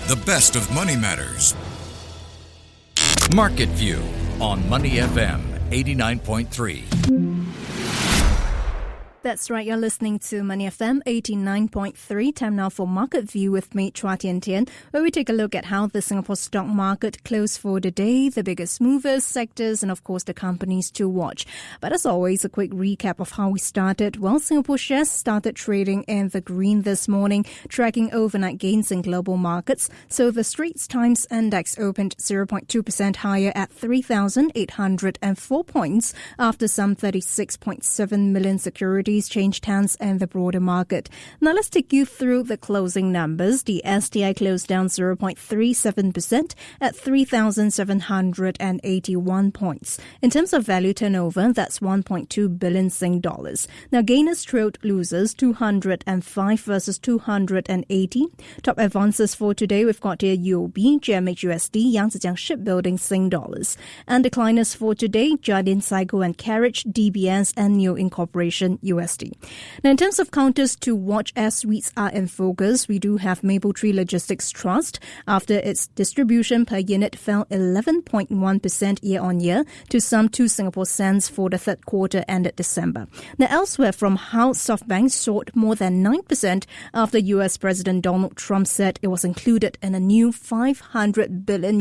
the best of Money Matters. Market View on Money FM 89.3. That's right, you're listening to Money FM 89.3. Time now for Market View with me, Chua Tian Tian, where we take a look at how the Singapore stock market closed for the day, the biggest movers, sectors, and of course the companies to watch. But as always, a quick recap of how we started. Well, Singapore shares started trading in the green this morning, tracking overnight gains in global markets. So the Straits Times Index opened 0.2% higher at 3,804 points after some 36.7 million securities changed hands in the broader market. Now let's take you through the closing numbers. The STI closed down 0.37% at 3,781 points. In terms of value turnover, that's 1.2 billion Sing dollars. Now gainers trailed losers 205 versus 280. Top advances for today, we've got here UOB, GMHUSD, Yangzijiang Shipbuilding Sing dollars. And decliners for today, Jardine Cycle and Carriage, DBS and Neo Incorporation USD. Now, in terms of counters to watch as REITs are in focus, we do have Mapletree Logistics Trust after its distribution per unit fell 11.1% year-on-year to some 2 Singapore cents for the third quarter ended December. Now, elsewhere from House, SoftBank soared more than 9% after US President Donald Trump said it was included in a new $500 billion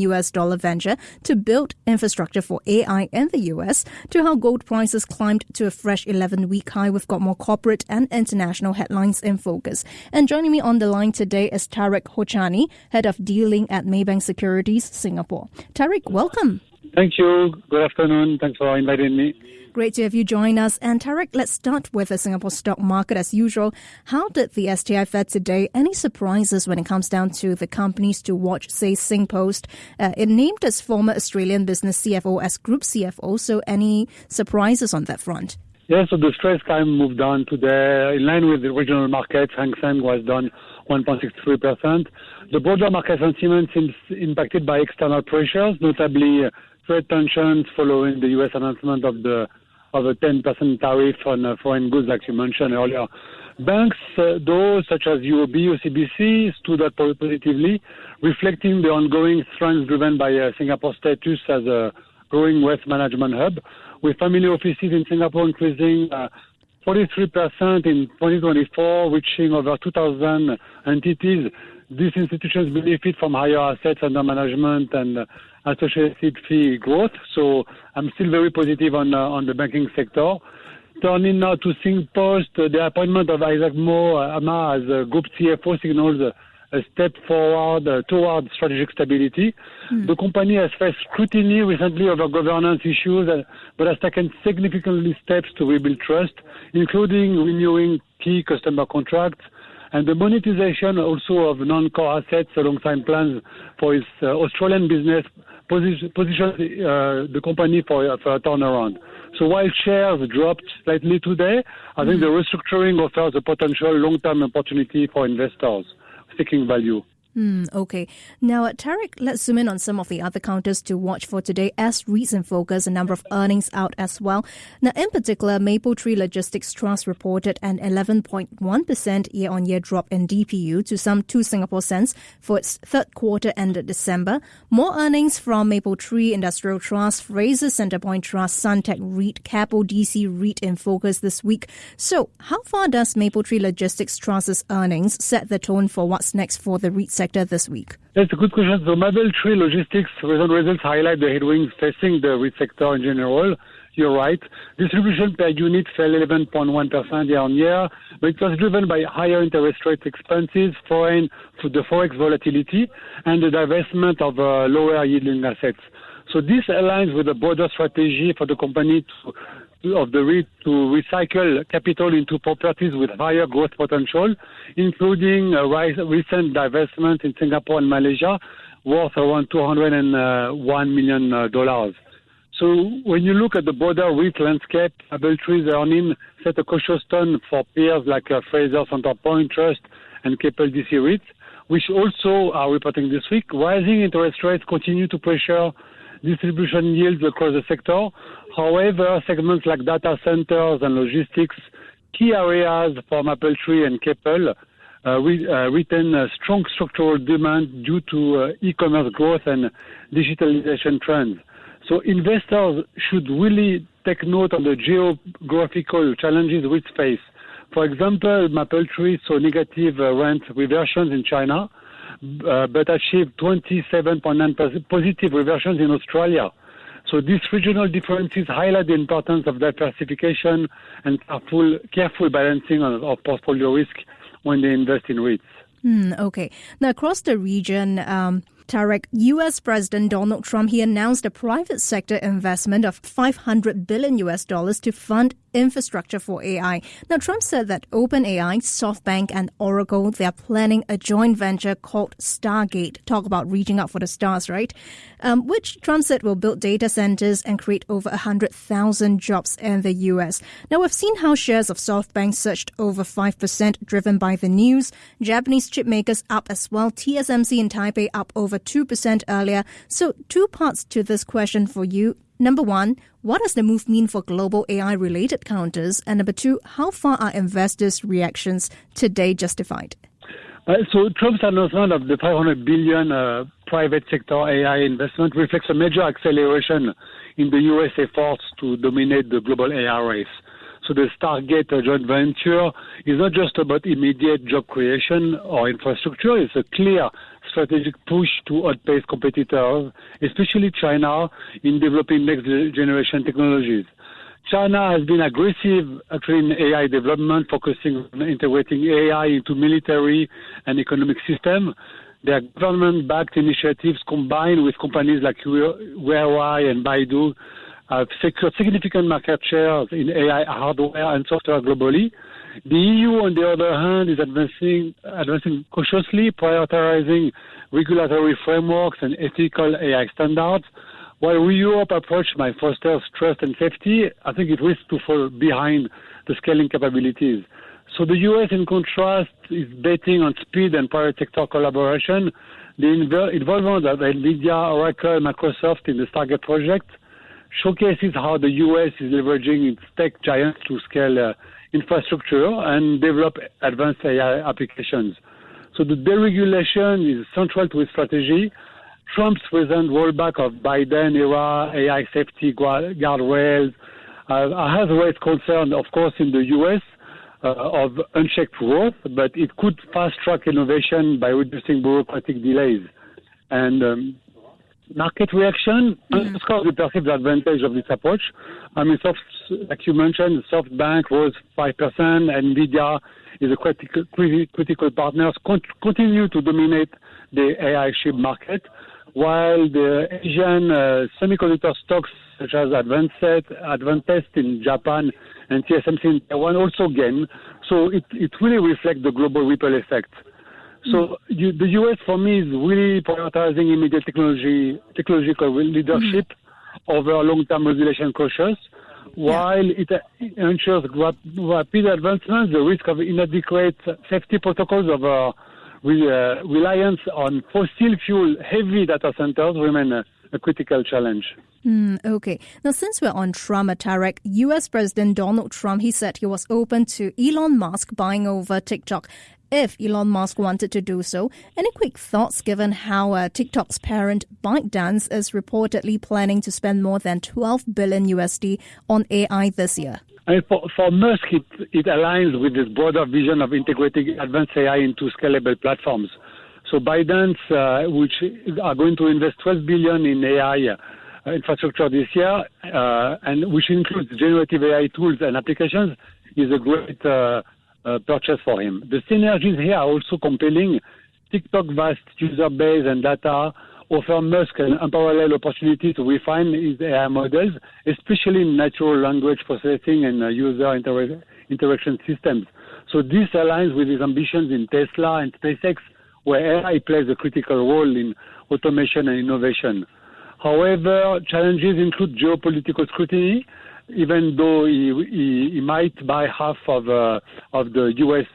venture to build infrastructure for AI in the US, to how gold prices climbed to a fresh 11-week high. We've got more corporate and international headlines in focus. And joining me on the line today is Tareck Horchani, Head of Dealing at Maybank Securities Singapore. Tareck, welcome. Thank you. Good afternoon. Thanks for inviting me. Great to have you join us. And Tareck, let's start with the Singapore stock market as usual. How did the STI fare today? Any surprises when it comes down to the companies to watch, say Singpost? It named its former Australian business CFO as Group CFO, so any surprises on that front? Yes, so the Straits Times moved on today. In line with the regional markets, Hang Seng was down 1.63%. The broader market sentiment seems impacted by external pressures, notably trade tensions following the U.S. announcement of a 10% tariff on foreign goods, like you mentioned earlier. Banks, though, such as UOB, OCBC, stood up positively, reflecting the ongoing strength driven by Singapore's status as a growing wealth management hub, with family offices in Singapore increasing 43% in 2024, reaching over 2,000 entities. These institutions benefit from higher assets under management and associated fee growth. So I'm still very positive on the banking sector. Turning now to Singpost, the appointment of Isaac Ama as Group CFO signals a step forward toward strategic stability. The company has faced scrutiny recently over governance issues, but has taken significant steps to rebuild trust, including renewing key customer contracts and the monetization also of non-core assets alongside plans for its Australian business positions the company for a turnaround. So while shares dropped slightly today, I think the restructuring offers a potential long-term opportunity for investors seeking value. Okay. Now, Tareck, let's zoom in on some of the other counters to watch for today as REITs in focus, a number of earnings out as well. Now, in particular, Mapletree Logistics Trust reported an 11.1% year-on-year drop in DPU to some 2 Singapore cents for its third quarter ended December. More earnings from Mapletree Industrial Trust, Fraser Centrepoint Trust, Suntec REIT, Capo DC REIT in focus this week. So, how far does Mapletree Logistics Trust's earnings set the tone for what's next for the REIT sector this week? That's a good question. So Mapletree Logistics recent results highlight the headwinds facing the REIT sector in general. You're right. Distribution per unit fell 11.1% year-on-year, but it was driven by higher interest rate expenses, the forex volatility, and the divestment of lower yielding assets. So this aligns with the broader strategy for the company of the REIT to recycle capital into properties with higher growth potential, including a recent divestment in Singapore and Malaysia worth around $201 million. So when you look at the broader REIT landscape, Mapletree's earnings set a cautious tone for peers like Fraser Centrepoint Trust and Keppel DC REIT, which also are reporting this week. Rising interest rates continue to pressure distribution yields across the sector. However, segments like data centers and logistics, key areas for Mapletree and Keppel, retain strong structural demand due to e-commerce growth and digitalization trends. So investors should really take note of the geographical challenges we face. For example, Mapletree saw negative rent reversions in China, but achieved 27.9% positive reversions in Australia. So these regional differences highlight the importance of diversification and careful balancing of portfolio risk when they invest in REITs. Okay. Now, across the region, Tareck, U.S. President Donald Trump, he announced a private sector investment of $500 billion to fund infrastructure for AI. Now, Trump said that OpenAI, SoftBank and Oracle, they are planning a joint venture called Stargate. Talk about reaching out for the stars, right? Which Trump said will build data centers and create over 100,000 jobs in the U.S. Now, we've seen how shares of SoftBank surged over 5% driven by the news. Japanese chip makers up as well. TSMC in Taipei up over 2% earlier. So 2 parts to this question for you. Number one, what does the move mean for global AI-related counters? And number two, how far are investors' reactions today justified? So Trump's announcement of the $500 billion private sector AI investment reflects a major acceleration in the U.S. efforts to dominate the global AI race. So the Stargate joint venture is not just about immediate job creation or infrastructure. It's a clear strategic push to outpace competitors, especially China, in developing next-generation technologies. China has been aggressive actually in AI development, focusing on integrating AI into military and economic systems. Their government-backed initiatives combined with companies like Huawei and Baidu have secured significant market shares in AI hardware and software globally. The EU, on the other hand, is advancing cautiously, prioritizing regulatory frameworks and ethical AI standards. While Europe approach might foster trust and safety, I think it risks to fall behind the scaling capabilities. So the U.S., in contrast, is betting on speed and private sector collaboration. The involvement of NVIDIA, Oracle, and Microsoft in the Stargate project showcases how the U.S. is leveraging its tech giants to scale infrastructure and develop advanced AI applications. So the deregulation is central to its strategy. Trump's recent rollback of Biden-era AI safety guardrails has raised concern, of course, in the U.S. Of unchecked growth, but it could fast-track innovation by reducing bureaucratic delays. And market reaction underscores the perceived advantage of this approach. I mean, like you mentioned, SoftBank rose 5%, NVIDIA is a critical partner, continue to dominate the AI chip market, while the Asian semiconductor stocks such as Advantest in Japan and TSMC in Taiwan also gain. So it really reflects the global ripple effect. So the U.S. for me is really prioritizing immediate technological leadership over long-term regulation cautious. While it ensures rapid advancements, the risk of inadequate safety protocols over reliance on fossil fuel-heavy data centers remain a critical challenge. Okay. Now, since we're on Trump, Tareck, U.S. President Donald Trump, he said he was open to Elon Musk buying over TikTok if Elon Musk wanted to do so. Any quick thoughts given how TikTok's parent ByteDance is reportedly planning to spend more than $12 billion USD on AI this year? For Musk, it aligns with this broader vision of integrating advanced AI into scalable platforms. So ByteDance, which are going to invest $12 billion in AI infrastructure this year, and which includes generative AI tools and applications, is a great purchase for him. The synergies here are also compelling. TikTok's vast user base and data offer Musk an unparalleled opportunity to refine his AI models, especially in natural language processing and user interaction systems. So this aligns with his ambitions in Tesla and SpaceX, where AI plays a critical role in automation and innovation. However, challenges include geopolitical scrutiny. Even though he might buy half of the U.S.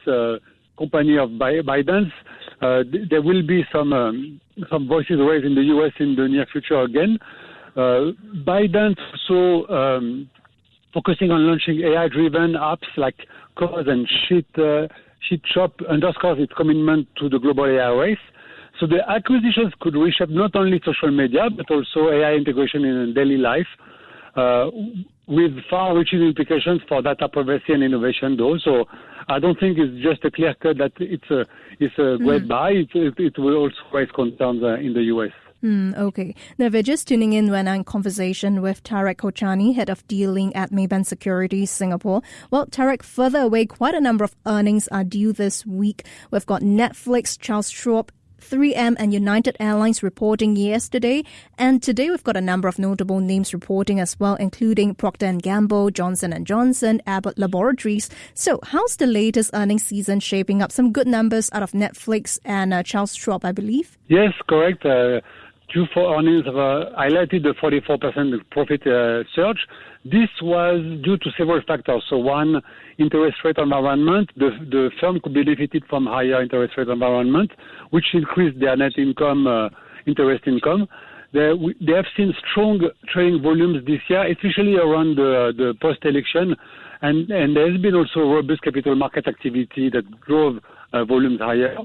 company of ByteDance, there will be some voices raised in the U.S. in the near future again. ByteDance also focusing on launching AI-driven apps like Cause and Chop underscores its commitment to the global AI race. So the acquisitions could reshape not only social media, but also AI integration in daily life, with far-reaching implications for data privacy and innovation, though. So I don't think it's just a clear cut that it's a great buy. It will also raise concerns in the U.S. Okay. Now, we're just tuning in when I'm in conversation with Tareck Horchani, Head of Dealing at Maybank Securities Singapore. Well, Tareck, further away, quite a number of earnings are due this week. We've got Netflix, Charles Schwab, 3M and United Airlines reporting yesterday. And today we've got a number of notable names reporting as well, including Procter & Gamble, Johnson & Johnson, Abbott Laboratories. So how's the latest earnings season shaping up? Some good numbers out of Netflix and Charles Schwab, I believe. Yes, correct. Q4 earnings have highlighted the 44% profit surge. This was due to several factors. So one, interest rate environment. The firm could benefited from higher interest rate environment, which increased their net income, interest income. They have seen strong trading volumes this year, especially around the post-election. And there has been also robust capital market activity that drove volumes higher.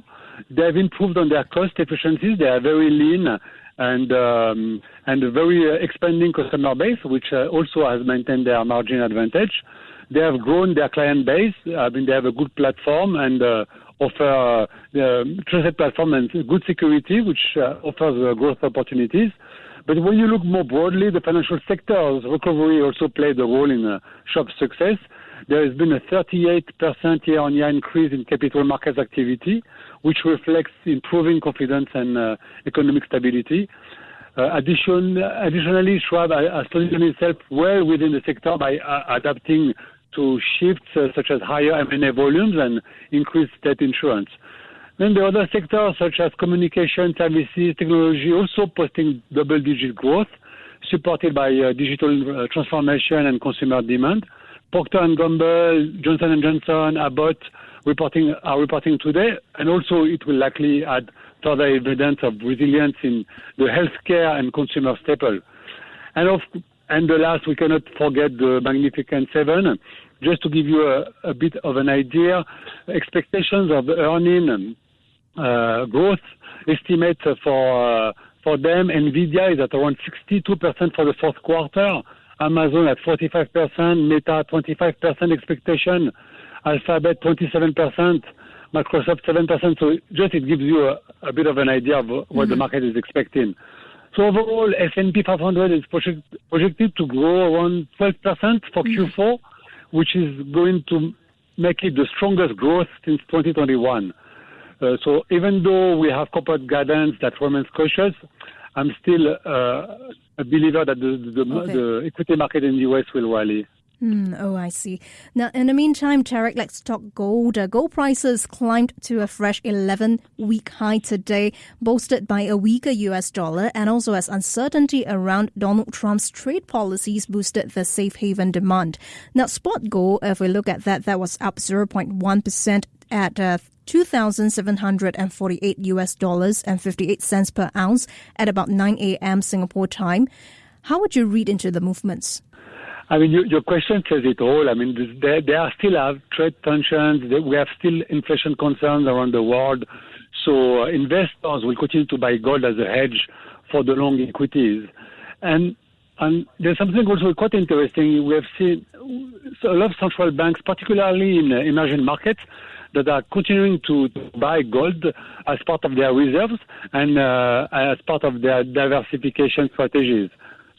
They have improved on their cost efficiencies. They are very lean and a very expanding customer base, which also has maintained their margin advantage. They have grown their client base. I mean, they have a good platform and offer trusted platform and good security, which offers growth opportunities. But when you look more broadly, the financial sector's recovery also played a role in Schwab's success. There has been a 38% year-on-year increase in capital markets activity, which reflects improving confidence and economic stability. Additionally, Schwab has positioned itself well within the sector by adapting to shifts such as higher M&A volumes and increased debt insurance. Then the other sectors such as communication, services, technology also posting double-digit growth, supported by digital transformation and consumer demand. Procter & Gamble, Johnson & Johnson, Abbott are reporting today, and also it will likely add further evidence of resilience in the healthcare and consumer staple. And the last, we cannot forget the Magnificent Seven. Just to give you a bit of an idea, expectations of earning growth estimates for them, NVIDIA is at around 62% for the fourth quarter, Amazon at 45%, Meta 25% expectation, Alphabet 27%, Microsoft 7%. So just it gives you a bit of an idea of what the market is expecting. So overall, S&P 500 is projected to grow around 12% for Q4, which is going to make it the strongest growth since 2021. So even though we have corporate guidance that remains cautious, I'm still a believer that the equity market in the U.S. will rally. I see. Now, in the meantime, Tareck, let's talk gold. Gold prices climbed to a fresh 11-week high today, boosted by a weaker U.S. dollar and also as uncertainty around Donald Trump's trade policies boosted the safe haven demand. Now, spot gold, if we look at that was up 0.1% at $2,748 US and 58 cents per ounce at about 9 a.m. Singapore time. How would you read into the movements? I mean, your question says it all. I mean, there still have trade tensions. We have still inflation concerns around the world. So investors will continue to buy gold as a hedge for the long equities. And there's something also quite interesting. We have seen a lot of central banks, particularly in emerging markets, that are continuing to buy gold as part of their reserves and as part of their diversification strategies.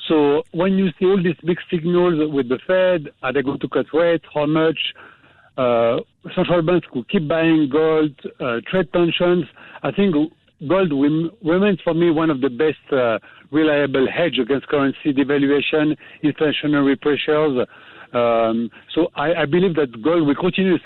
So when you see all these big signals with the Fed, are they going to cut rates, how much, central banks could keep buying gold, trade tensions, I think gold remains for me one of the best reliable hedge against currency devaluation, inflationary pressures. So I believe that gold will continue its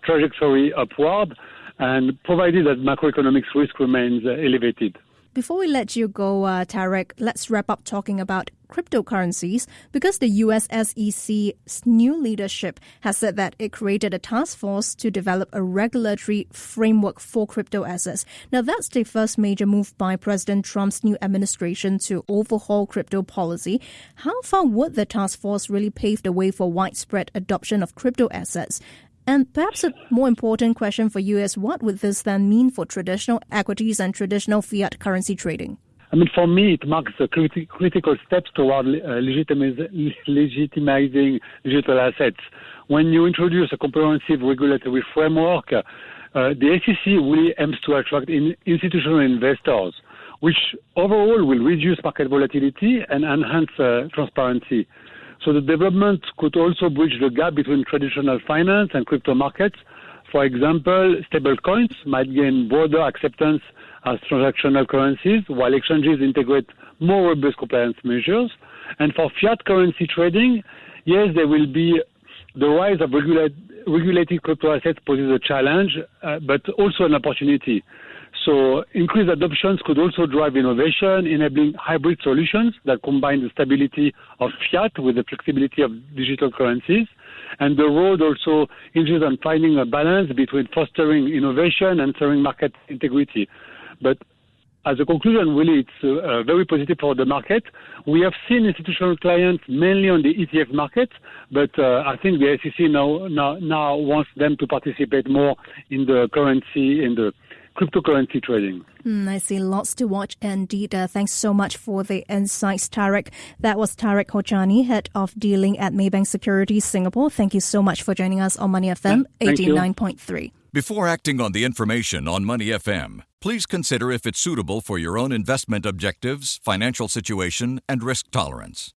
trajectory upward, and provided that macroeconomic risk remains elevated. Before we let you go, Tareck, let's wrap up talking about cryptocurrencies, because the US SEC's new leadership has said that it created a task force to develop a regulatory framework for crypto assets. Now, that's the first major move by President Trump's new administration to overhaul crypto policy. How far would the task force really pave the way for widespread adoption of crypto assets? And perhaps a more important question for you is, what would this then mean for traditional equities and traditional fiat currency trading? I mean, for me, it marks a critical steps toward legitimizing digital assets. When you introduce a comprehensive regulatory framework, the SEC really aims to attract institutional investors, which overall will reduce market volatility and enhance transparency. So the development could also bridge the gap between traditional finance and crypto markets. For example, stablecoins might gain broader acceptance as transactional currencies, while exchanges integrate more robust compliance measures. And for fiat currency trading, yes, there will be the rise of regulated crypto assets poses a challenge, but also an opportunity. So increased adoptions could also drive innovation, enabling hybrid solutions that combine the stability of fiat with the flexibility of digital currencies. And the road also hinges on finding a balance between fostering innovation and serving market integrity. But as a conclusion, really, it's very positive for the market. We have seen institutional clients mainly on the ETF market, but I think the SEC now wants them to participate more in the currency, in the cryptocurrency trading. I see lots to watch indeed. Thanks so much for the insights, Tareck. That was Tareck Horchani, Head of Dealing at Maybank Securities Singapore. Thank you so much for joining us on Money FM 89.3. Before acting on the information on Money FM, please consider if it's suitable for your own investment objectives, financial situation, and risk tolerance.